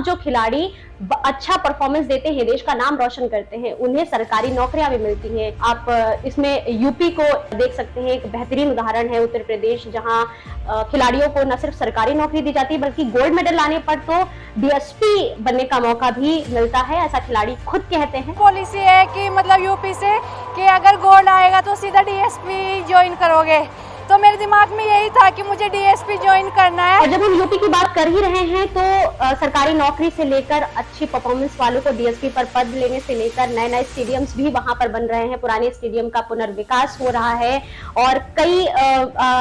जो खिलाड़ी अच्छा परफॉर्मेंस देते हैं, देश का नाम रोशन करते हैं, उन्हें सरकारी नौकरियां भी मिलती हैं। आप इसमें यूपी को देख सकते हैं, एक बेहतरीन उदाहरण है उत्तर प्रदेश, जहां खिलाड़ियों को न सिर्फ सरकारी नौकरी दी जाती है बल्कि गोल्ड मेडल लाने पर तो डीएसपी बनने का मौका भी मिलता है, ऐसा खिलाड़ी खुद कहते हैं। पॉलिसी है कि मतलब यूपी से कि अगर गोल्ड आएगा तो सीधा डीएसपी ज्वाइन करोगे, तो मेरे दिमाग में यही था कि मुझे डीएसपी ज्वाइन करना है। और जब हम यूपी की बात कर ही रहे हैं तो सरकारी नौकरी से लेकर अच्छी परफॉर्मेंस वालों को डीएसपी पर पद लेने से लेकर नए नए स्टेडियम्स भी वहां पर बन रहे हैं, पुराने स्टेडियम का पुनर्विकास हो रहा है और कई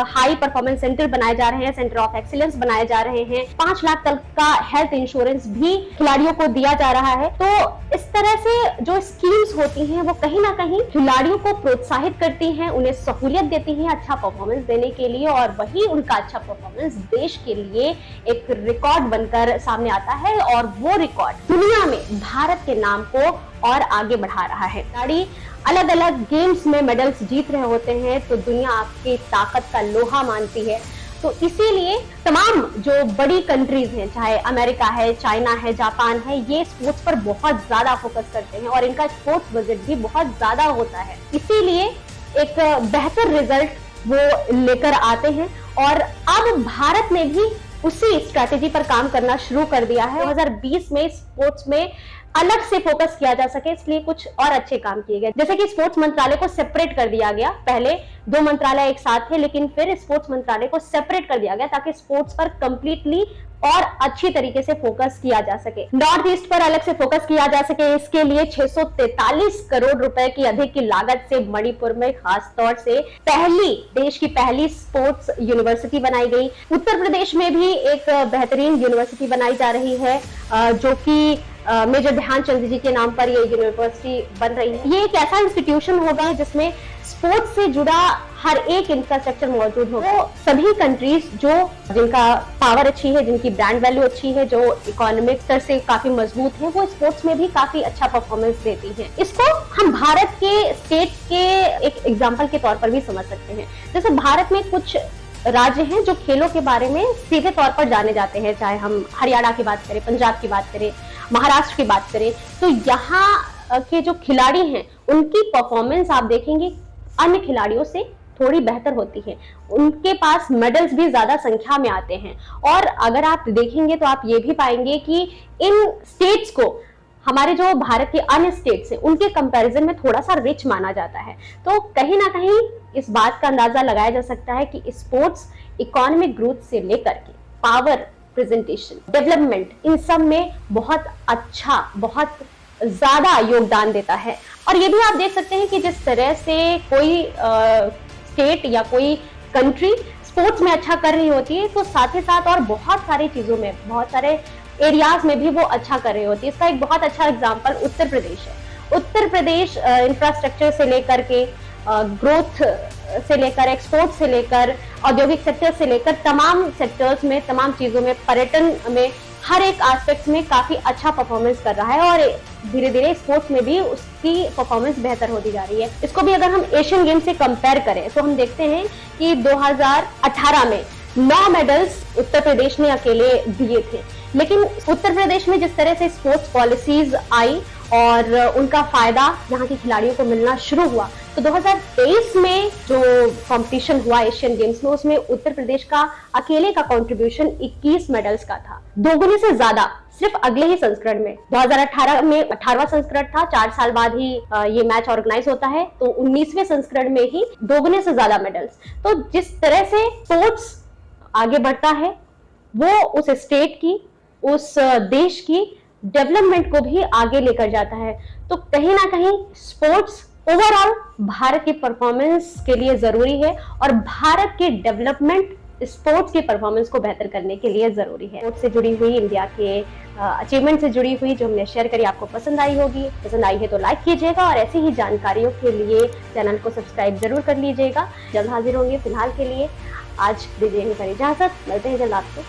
हाई परफॉर्मेंस सेंटर बनाए जा रहे हैं, सेंटर ऑफ एक्सीलेंस बनाए जा रहे हैं। 5 लाख तक का हेल्थ इंश्योरेंस भी खिलाड़ियों को दिया जा रहा है। तो इस तरह से जो स्कीम्स होती हैं वो कहीं ना कहीं खिलाड़ियों को प्रोत्साहित करती हैं, उन्हें सहूलियत देती हैं अच्छा परफॉर्मेंस देने के लिए, और वही उनका अच्छा परफॉर्मेंस देश के लिए एक रिकॉर्ड बनकर सामने आता है और वो रिकॉर्ड दुनिया में भारत के नाम को और आगे बढ़ा रहा है। खिलाड़ी अलग अलग गेम्स में मेडल्स जीत रहे होते हैं तो दुनिया आपकी ताकत का लोहा मानती है। तो इसीलिए तमाम जो बड़ी कंट्रीज हैं, चाहे अमेरिका है, चाइना है, जापान है, ये स्पोर्ट्स पर बहुत ज्यादा फोकस करते हैं और इनका स्पोर्ट्स बजट भी बहुत ज्यादा होता है। इसीलिए एक बेहतर रिजल्ट वो लेकर आते हैं और अब भारत ने भी उसी स्ट्रैटेजी पर काम करना शुरू कर दिया है। 2020 में स्पोर्ट्स में अलग से फोकस किया जा सके, इसलिए कुछ और अच्छे काम किए गए, जैसे कि स्पोर्ट्स मंत्रालय को सेपरेट कर दिया गया। पहले 2 मंत्रालय एक साथ थे, लेकिन फिर स्पोर्ट्स मंत्रालय को सेपरेट कर दिया गया ताकि स्पोर्ट्स पर कंप्लीटली और अच्छी तरीके से फोकस किया जा सके। नॉर्थ ईस्ट पर अलग से फोकस किया जा सके, इसके लिए 643 करोड़ रुपए की अधिक की लागत से मणिपुर में खास तौर से देश की पहली स्पोर्ट्स यूनिवर्सिटी बनाई गई। उत्तर प्रदेश में भी एक बेहतरीन यूनिवर्सिटी बनाई जा रही है, जो कि मेजर ध्यानचंद जी के नाम पर ये यूनिवर्सिटी बन रही है। ये एक ऐसा इंस्टीट्यूशन होगा जिसमें स्पोर्ट्स से जुड़ा हर एक इंफ्रास्ट्रक्चर मौजूद होगा। तो सभी कंट्रीज जिनका पावर अच्छी है, जिनकी ब्रांड वैल्यू अच्छी है, जो इकोनॉमिक स्तर से काफी मजबूत है, वो स्पोर्ट्स में भी काफी अच्छा परफॉर्मेंस देती है। इसको हम भारत के स्टेट्स के एक एग्जाम्पल के तौर पर भी समझ सकते हैं। जैसे भारत में कुछ राज्य हैं जो खेलों के बारे में सीधे तौर पर जाने जाते हैं, चाहे हम हरियाणा की बात करें, पंजाब की बात करें, महाराष्ट्र की बात करें, तो यहाँ के जो खिलाड़ी हैं उनकी परफॉर्मेंस आप देखेंगे अन्य खिलाड़ियों से थोड़ी बेहतर होती है, उनके पास मेडल्स भी ज्यादा संख्या में आते हैं। और अगर आप देखेंगे तो आप ये भी पाएंगे कि इन स्टेट्स को हमारे जो भारत के अन्य स्टेट्स हैं उनके कंपैरिजन में थोड़ा सा रिच माना जाता है। तो कहीं ना कहीं इस बात का अंदाजा लगाया जा सकता है कि स्पोर्ट्स इकोनॉमिक ग्रोथ से लेकर के पावर प्रेजेंटेशन, डेवलपमेंट, इन सब में बहुत अच्छा, बहुत ज्यादा योगदान देता है। और ये भी आप देख सकते हैं कि जिस तरह से कोई स्टेट या कोई कंट्री स्पोर्ट्स में अच्छा कर रही होती है तो साथ ही साथ और बहुत सारी चीजों में, बहुत सारे एरियाज में भी वो अच्छा कर रही होती है। इसका एक बहुत अच्छा एग्जांपल उत्तर प्रदेश है। उत्तर प्रदेश इंफ्रास्ट्रक्चर से लेकर के ग्रोथ से लेकर, एक्सपोर्ट से लेकर, औद्योगिक सेक्टर से लेकर तमाम सेक्टर्स में, तमाम चीजों में, पर्यटन में, हर एक एस्पेक्ट में काफी अच्छा परफॉर्मेंस कर रहा है और धीरे धीरे स्पोर्ट्स में भी उसकी परफॉर्मेंस बेहतर होती जा रही है। इसको भी अगर हम एशियन गेम से कंपेयर करें तो हम देखते हैं कि 2018 में 9 मेडल्स उत्तर प्रदेश ने अकेले दिए थे, लेकिन उत्तर प्रदेश में जिस तरह से स्पोर्ट्स पॉलिसीज आई और उनका फायदा यहाँ के खिलाड़ियों को मिलना शुरू हुआ, तो 2023 में जो कंपटीशन हुआ एशियन गेम्स में, उसमें उत्तर प्रदेश का अकेले का कंट्रीब्यूशन 21 मेडल्स का था, दोगुने से ज्यादा सिर्फ अगले ही संस्करण में। 2018 में 18वां संस्करण था, 4 साल बाद ही ये मैच ऑर्गेनाइज होता है, तो 19वें संस्करण में ही दोगुने से ज्यादा मेडल्स। तो जिस तरह से स्पोर्ट्स आगे बढ़ता है वो उस स्टेट की, उस देश की डेवलपमेंट को भी आगे लेकर जाता है। तो कहीं ना कहीं स्पोर्ट्स ओवरऑल भारत की परफॉर्मेंस के लिए जरूरी है और भारत के डेवलपमेंट स्पोर्ट्स की परफॉर्मेंस को बेहतर करने के लिए जरूरी है। स्पोर्ट्स से जुड़ी हुई, इंडिया के अचीवमेंट से जुड़ी हुई जो हमने शेयर करी आपको पसंद आई होगी। पसंद आई है तो लाइक कीजिएगा और ऐसी ही जानकारियों के लिए चैनल को सब्सक्राइब जरूर कर लीजिएगा। जल्द हाजिर होंगे। फिलहाल के लिए आज दीजिए इजाजत, मिलते हैं जल्द आपसे।